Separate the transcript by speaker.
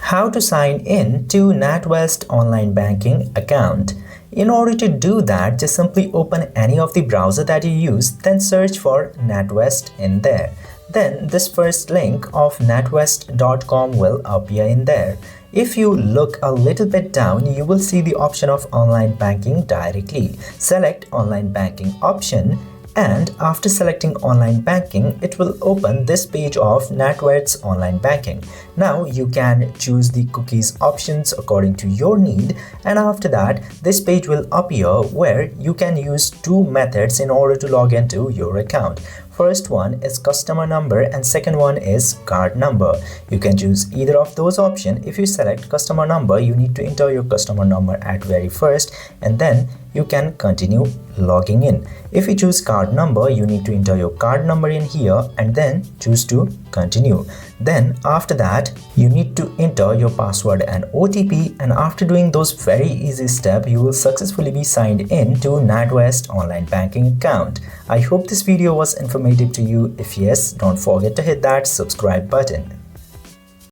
Speaker 1: How to sign in to Natwest online banking account. In order to do that, just simply open any of the browser that you use, then search for Natwest in there. Then this first link of natwest.com will appear in there. If you look a little bit down, you will see the option of online banking directly. Select online banking option. And after selecting online banking, it will open this page of Natwest's online banking. Now you can choose the cookies options according to your need, and after that this page will appear where you can use two methods in order to log into your account. First one is customer number and second one is card number. You can choose either of those options. If you select customer number, you need to enter your customer number at very first and then you can continue logging in. If you choose card number, you need to enter your card number in here and then choose to continue. Then after that, you need to enter your password and OTP, and after doing those very easy steps, you will successfully be signed in to Natwest online banking account. I hope this video was informative to you. If yes, don't forget to hit that subscribe button.